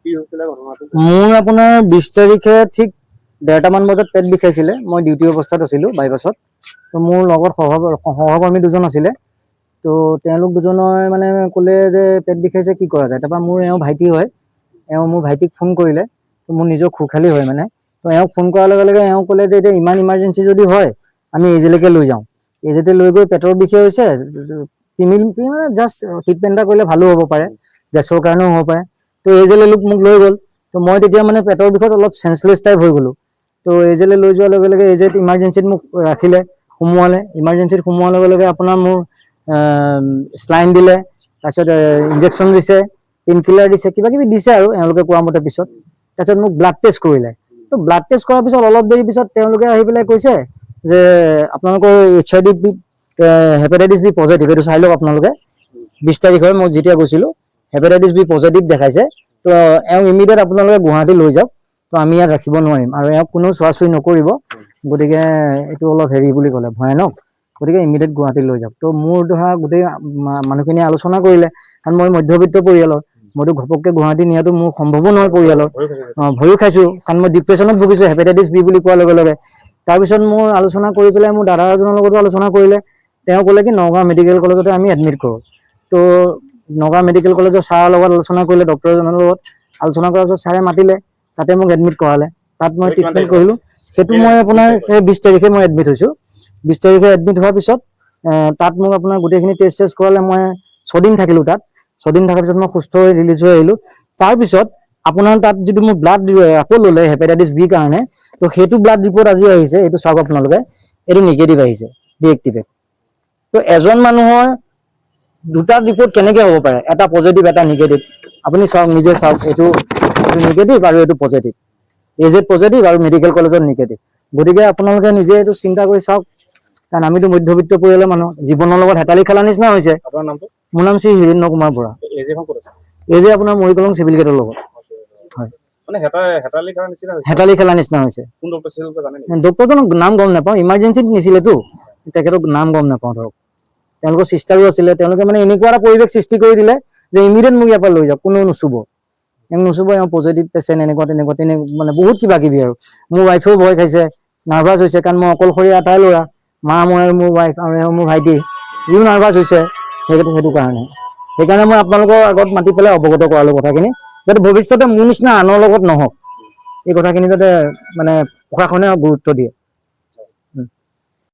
মোৰ আপোনাৰ 20 তাৰিখে ঠিক 1:30মান বজাত পেট বিষাইছিলে। মই ডিউটি অৱস্থাত আছিলোঁ বাইপাছত। তো মোৰ লগত সহকৰ্মী দুজন আছিলে। তো তেওঁলোক দুজনে মানে ক'লে যে পেট বিষাইছে, কি কৰা যায়। তাৰপৰা মোৰ এওঁ ভাইটি হয়, এওঁ মোৰ ভাইটিক ফোন কৰিলে। তো মোৰ নিজৰ খুখালি হয় মানে। তো এওঁক ফোন কৰাৰ লগে লগে এওঁ ক'লে যে এতিয়া ইমান ইমাৰ্জেঞ্চি যদি হয় আমি এজিলৈকে লৈ যাওঁ। এজিতে লৈ গৈ পেটৰ বিষে হৈছে, মানে জাষ্ট ট্ৰিটমেণ্ট এটা কৰিলে ভালো হ'ব পাৰে, গেছৰ কাৰণেও হ'ব পাৰে। তো এজেলে মোক লৈ গ'ল। তো মই তেতিয়া মানে পেটৰ বিষত অলপ চেন্সলেছ টাইপ হৈ গ'লো। তো এজেলে লৈ যোৱাৰ লগে লগে এজেত ইমাৰ্জেঞ্চিত মোক ৰাখিলে, সোমোৱালে। ইমাৰ্জেঞ্চিত সোমোৱাৰ লগে লগে আপোনাৰ মোৰ স্লাইন দিলে, তাৰপিছত ইনজেকশ্যন দিছে, পেইনকিলাৰ দিছে, কিবা কিবি দিছে আৰু এওঁলোকে কোৱা মতে পিছত। তাৰপিছত মোক ব্লাড টেষ্ট কৰিলে। তো ব্লাড টেষ্ট কৰাৰ পিছত অলপ দেৰি পিছত তেওঁলোকে আহি পেলাই কৈছে যে আপোনালোকৰ HIV হেপাটাইটিছ বি পজিটিভ, এইটো চাই লওক আপোনালোকে। 20 তাৰিখ হয় মই যেতিয়া গৈছিলোঁ, হেপাটাইটিছ বি পজিটিভ দেখাইছে। তো এওঁক ইমিডিয়েট আপোনালোকে গুৱাহাটী লৈ যাওক। তো আমি ইয়াত ৰাখিব নোৱাৰিম আৰু এওঁক কোনেও চোৱা চুই নকৰিব, গতিকে এইটো অলপ হেৰি বুলি ক'লে, ভয়ানক, গতিকে ইমিডিয়েট গুৱাহাটী লৈ যাওক। তো মোৰ ধৰা গোটেই মানুহখিনিয়ে আলোচনা কৰিলে, কাৰণ মই মধ্যবিত্ত পৰিয়ালৰ, মইতো ঘপককৈ গুৱাহাটী নিয়াটো মোৰ সম্ভৱো নহয় পৰিয়ালৰ। ভয়ো খাইছোঁ, কাৰণ মই ডিপ্ৰেশ্যনত ভুগিছোঁ হেপাটাইটিছ বি বুলি কোৱাৰ লগে লগে। তাৰপিছত মোৰ আলোচনা কৰি পেলাই মোৰ দাদা এজনৰ লগতো আলোচনা কৰিলে। তেওঁ ক'লে কি নগাঁও মেডিকেল কলেজতে আমি এডমিট কৰোঁ। তো নগাঁও মেডিকেল কলেজৰ ছাৰৰ লগত আলোচনা কৰিলে, ডক্টৰ এজনৰ লগত আলোচনা কৰাৰ পিছত ছাৰে মাতিলে, তাতে মোক এডমিট কৰালে। তাত মই ট্ৰিটমেণ্ট কৰিলোঁ। সেইটো মই আপোনাৰ সেই 20 তাৰিখে মই এডমিট হৈছোঁ। 20 তাৰিখে এডমিট হোৱাৰ পিছত তাত মোক আপোনাৰ গোটেইখিনি টেষ্ট চেষ্ট কৰালে। মই 6 দিন থাকিলোঁ তাত। 6 দিন থকাৰ পিছত মই সুস্থ হৈ ৰিলিজ হৈ আহিলোঁ। তাৰপিছত আপোনাৰ তাত যিটো মোৰ ব্লাড আকৌ ল'লে হেপাটাইটিছ বিৰ কাৰণে, তো সেইটো ব্লাড ৰিপৰ্ট আজি আহিছে। এইটো চাওক আপোনালোকে, এইটো নিগেটিভ আহিছে, ডিএক্টিভেট। তো এজন মানুহৰ দুটা ৰিপৰ্ট কেনেকৈ হ'ব পাৰে, এটা পজিটিভ এটা নিগেটিভ। আপুনি চাওক, নিজে চাওক, এইটো নিগেটিভ আৰু এইটো পজিটিভ। এজেড পজিটিভ আৰু মেডিকেল কলেজত নিগেটিভ। গতিকে আপোনালোকে নিজে এইটো চিন্তা কৰি চাওক, কাৰণ আমিতো মধ্যবিত্ত পৰিয়ালৰ মানুহ, জীৱনৰ লগত হেতালি খেলা নিচিনা হৈছে। মোৰ নাম শ্ৰী হীৰেন্দ্ৰ কুমাৰ বৰা। এজে আপোনাৰ মৰিকলং চিভিল গেটৰ লগত। হয়, হেতালি খেলা নিচিনা হৈছে। ডক্টৰজনৰ নাম গম নাপাওঁ, ইমাৰ্জেঞ্চিত নিছিলেতো, তেখেতক নাম গম নাপাওঁ ধৰক। তেওঁলোকৰ চিষ্টাৰো আছিলে। তেওঁলোকে মানে এনেকুৱা এটা পৰিৱেশ সৃষ্টি কৰি দিলে যে ইমিডিয়েট মোক ইয়াৰ পৰা লৈ যাওক, কোনেও নুচুব, এওঁ পজিটিভ পেচেণ্ট, এনেকুৱা মানে বহুত কিবা কিবি আৰু। মোৰ ৱাইফেও ভয় খাইছে, নাৰ্ভাছ হৈছে, কাৰণ মই অকলশৰীয়া এটাই ল'ৰা, মা, মই আৰু মোৰ ৱাইফ আৰু এওঁ মোৰ ভাইটি, ইও নাৰ্ভাছ হৈছে। সেইটো কাৰণে মই আপোনালোকৰ আগত মাতি পেলাই অৱগত কৰালো কথাখিনি, যাতে ভৱিষ্যতে মোৰ নিচিনা আনৰ লগত নহওক, এই কথাখিনি যাতে মানে প্ৰশাসনে গুৰুত্ব দিয়ে।